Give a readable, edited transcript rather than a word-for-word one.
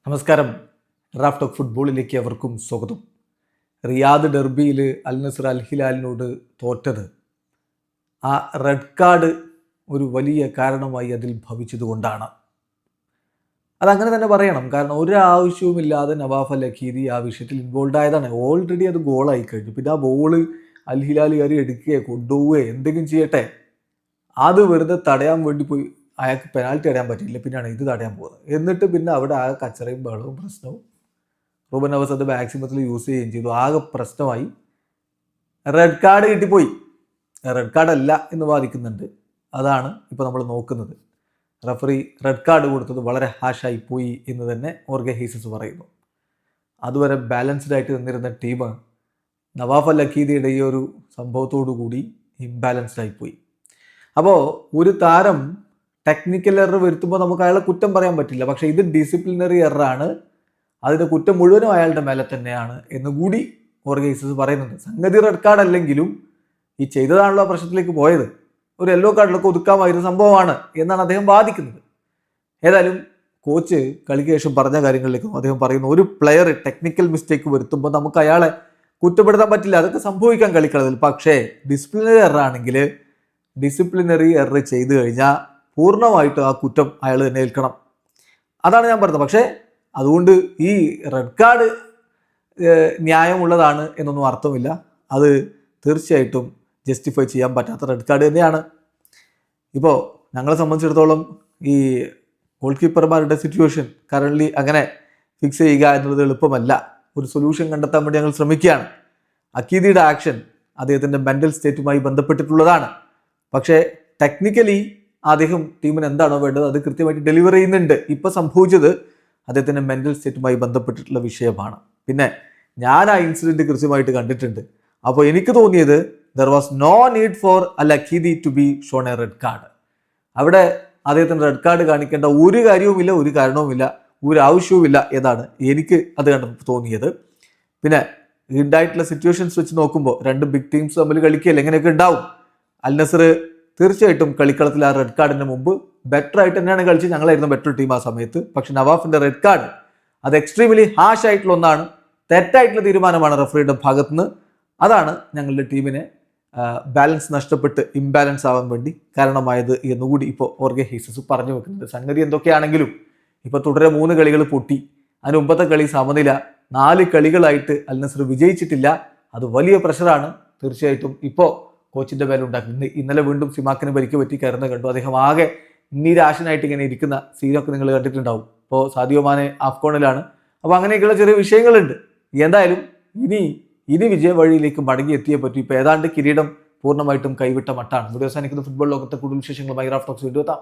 നമസ്കാരം. Raf talk ഫുട്ബോളിലേക്ക് അവർക്കും സ്വാഗതം. റിയാദ് ഡെർബിയിൽ അൽ നസർ അൽ ഹിലാലിനോട് തോറ്റത് ആ റെഡ് കാർഡ് ഒരു വലിയ കാരണമായി അതിൽ ഭവിച്ചതുകൊണ്ടാണ്. അതങ്ങനെ തന്നെ പറയണം. കാരണം ഒരാവശ്യവുമില്ലാതെ നവാഫ് അൽ അഖീദി ആ വിഷയത്തിൽ ഇൻവോൾവ് ആയതാണ്. ഓൾറെഡി അത് ഗോളായി കഴിഞ്ഞു. പിന്നെ ആ ബോള് അൽ ഹിലാലുകാർ എടുക്കുകയോ കൊണ്ടുപോവുകയോ എന്തെങ്കിലും ചെയ്യട്ടെ, അത് വെറുതെ തടയാൻ വേണ്ടി പോയി അയാൾക്ക് പെനാൽറ്റി തടയാൻ പറ്റിയില്ല, പിന്നെയാണ് ഇത് തടയാൻ പോകുന്നത്. എന്നിട്ട് പിന്നെ അവിടെ ആകെ കച്ചറയും ബഹളവും പ്രശ്നവും. റൂബൻ നെവസ് അത് മാക്സിമത്തിൽ യൂസ് ചെയ്യുകയും ചെയ്തു. ആകെ പ്രശ്നമായി. റെഡ് കാർഡ് കിട്ടിപ്പോയി. റെഡ് കാർഡ് അല്ല എന്ന് വാദിക്കുന്നുണ്ട്. അതാണ് ഇപ്പോൾ നമ്മൾ നോക്കുന്നത്. റഫറി റെഡ് കാർഡ് കൊടുത്തത് വളരെ ഹാഷായി പോയി എന്ന് തന്നെ ഓർഗെ ഹീസസ് പറയുന്നു. അതുവരെ ബാലൻസ്ഡ് ആയിട്ട് നിന്നിരുന്ന ടീം നവാഫ് അൽ അഖീദിയുടെ ഈ ഒരു സംഭവത്തോടു കൂടി ഇംബാലൻസ്ഡ് ആയിപ്പോയി. അപ്പോൾ ഒരു താരം ടെക്നിക്കൽ എറർ വരുത്തുമ്പോൾ നമുക്ക് അയാളെ കുറ്റം പറയാൻ പറ്റില്ല. പക്ഷേ ഇത് ഡിസിപ്ലിനറി എററാണ്, അതിൻ്റെ കുറ്റം മുഴുവനും അയാളുടെ മേലെ തന്നെയാണ് എന്നുകൂടി ഓർഗെ ഹീസസ് പറയുന്നുണ്ട്. സംഗതി റെഡ് കാർഡ് അല്ലെങ്കിലും ഈ ചെയ്തതാണല്ലോ പ്രശ്നത്തിലേക്ക് പോയത്. ഒരു യെല്ലോ കാർഡിലൊക്കെ ഒതുക്കാമായിരുന്ന സംഭവമാണ് എന്നാണ് അദ്ദേഹം വാദിക്കുന്നത്. ഏതായാലും കോച്ച് കളിക്ക് ശേഷം പറഞ്ഞ കാര്യങ്ങളിലേക്കും അദ്ദേഹം പറയുന്നു, ഒരു പ്ലെയർ ടെക്നിക്കൽ മിസ്റ്റേക്ക് വരുത്തുമ്പോൾ നമുക്ക് അയാളെ കുറ്റപ്പെടുത്താൻ പറ്റില്ല, അതൊക്കെ സംഭവിക്കാൻ കളിക്കളത്തിൽ. പക്ഷേ ഡിസിപ്ലിനറി എറർ ആണെങ്കിൽ ഡിസിപ്ലിനറി എറർ ചെയ്തു കഴിഞ്ഞാൽ പൂർണ്ണമായിട്ടും ആ കുറ്റം അയാൾ തന്നെ ഏൽക്കണം. അതാണ് ഞാൻ പറഞ്ഞത്. പക്ഷേ അതുകൊണ്ട് ഈ റെഡ് കാർഡ് ന്യായമുള്ളതാണ് എന്നൊന്നും അർത്ഥമില്ല. അത് തീർച്ചയായിട്ടും ജസ്റ്റിഫൈ ചെയ്യാൻ പറ്റാത്ത റെഡ് കാർഡ് തന്നെയാണ്. ഇപ്പോൾ ഞങ്ങളെ സംബന്ധിച്ചിടത്തോളം ഈ ഗോൾ കീപ്പർമാരുടെ സിറ്റുവേഷൻ കറൻ്റ്ലി അങ്ങനെ ഫിക്സ് ചെയ്യുക എന്നുള്ളത് എളുപ്പമല്ല. ഒരു സൊല്യൂഷൻ കണ്ടെത്താൻ വേണ്ടി ഞങ്ങൾ ശ്രമിക്കുകയാണ്. അഖീദിയുടെ ആക്ഷൻ അദ്ദേഹത്തിൻ്റെ മെൻ്റൽ സ്റ്റേറ്റുമായി ബന്ധപ്പെട്ടിട്ടുള്ളതാണ്. പക്ഷേ ടെക്നിക്കലി അദ്ദേഹം ടീമിന് എന്താണോ വേണ്ടത് അത് കൃത്യമായിട്ട് ഡെലിവർ ചെയ്യുന്നുണ്ട്. ഇപ്പോൾ സംഭവിച്ചത് അദ്ദേഹത്തിൻ്റെ മെൻ്റൽ സ്റ്റേറ്റുമായി ബന്ധപ്പെട്ടിട്ടുള്ള വിഷയമാണ്. പിന്നെ ഞാൻ ആ ഇൻസിഡൻറ്റ് കൃത്യമായിട്ട് കണ്ടിട്ടുണ്ട്. അപ്പോൾ എനിക്ക് തോന്നിയത് there was no need for Al Aqidi to be shown a red card. അവിടെ അദ്ദേഹത്തിന് റെഡ് കാർഡ് കാണിക്കേണ്ട ഒരു കാര്യവുമില്ല, ഒരു കാരണവുമില്ല, ഒരു ആവശ്യവുമില്ല എന്നാണ് എനിക്ക് അത് കണ്ട് തോന്നിയത്. പിന്നെ ഉണ്ടായിട്ടുള്ള സിറ്റുവേഷൻസ് വെച്ച് നോക്കുമ്പോൾ രണ്ട് ബിഗ് ടീംസ് തമ്മിൽ കളിക്കുകയല്ല, എങ്ങനെയൊക്കെ ഉണ്ടാവും. അൽ നസർ തീർച്ചയായിട്ടും കളിക്കളത്തിൽ ആ റെഡ് കാർഡിന് മുമ്പ് ബെറ്റർ ആയിട്ട് തന്നെയാണ് കളിച്ചത്. ഞങ്ങളായിരുന്നു ബെറ്റർ ടീം ആ സമയത്ത്. പക്ഷെ നവാഫിന്റെ റെഡ് കാർഡ് അത് എക്സ്ട്രീംലി ഹാഷ് ആയിട്ടുള്ള ഒന്നാണ്, തെറ്റായിട്ടുള്ള തീരുമാനമാണ് റഫറിയുടെ ഭാഗത്തുനിന്ന്. അതാണ് ഞങ്ങളുടെ ടീമിനെ ബാലൻസ് നഷ്ടപ്പെട്ട് ഇംബാലൻസ് ആവാൻ വേണ്ടി കാരണമായത് എന്നുകൂടി ഇപ്പോൾ ഓർഗെ ഹീസസ് പറഞ്ഞു വെക്കുന്നത്. സംഗതി എന്തൊക്കെയാണെങ്കിലും ഇപ്പോൾ തുടരെ 3 കളികൾ പൊട്ടി. അതിന് മുമ്പത്തെ കളി സമനില. 4 കളികളായിട്ട് അൽ നസർ വിജയിച്ചിട്ടില്ല. അത് വലിയ പ്രഷറാണ് തീർച്ചയായിട്ടും ഇപ്പോൾ കോച്ചിന്റെ മേലുണ്ടാക്കുന്നത്. ഇന്നലെ വീണ്ടും സിമാക്കിന് പരിക്ക് പറ്റി കയറുന്ന കണ്ടു. അദ്ദേഹം ആകെ നിരാശനായിട്ട് ഇങ്ങനെ ഇരിക്കുന്ന സീനൊക്കെ നിങ്ങൾ കണ്ടിട്ടുണ്ടാവും. ഇപ്പോൾ സാദിയോ മാനെ ആഫ്കോണിലാണ്. അപ്പോൾ അങ്ങനെയൊക്കെയുള്ള ചെറിയ വിഷയങ്ങളുണ്ട്. എന്തായാലും ഇനി വിജയ വഴിയിലേക്ക് മടങ്ങിയെത്തിയേ പറ്റൂ. ഇപ്പോൾ ഏതാണ്ട് കിരീടം പൂർണ്ണമായിട്ടും കൈവിട്ട മട്ടാണ്. ഇവിടെ അവസാനിക്കുന്ന ഫുട്ബോൾ ലോകത്തെ കൂടുതൽ വിശേഷങ്ങളുമായി റാഫ് ടോക്സ് വീണ്ടും എത്താം.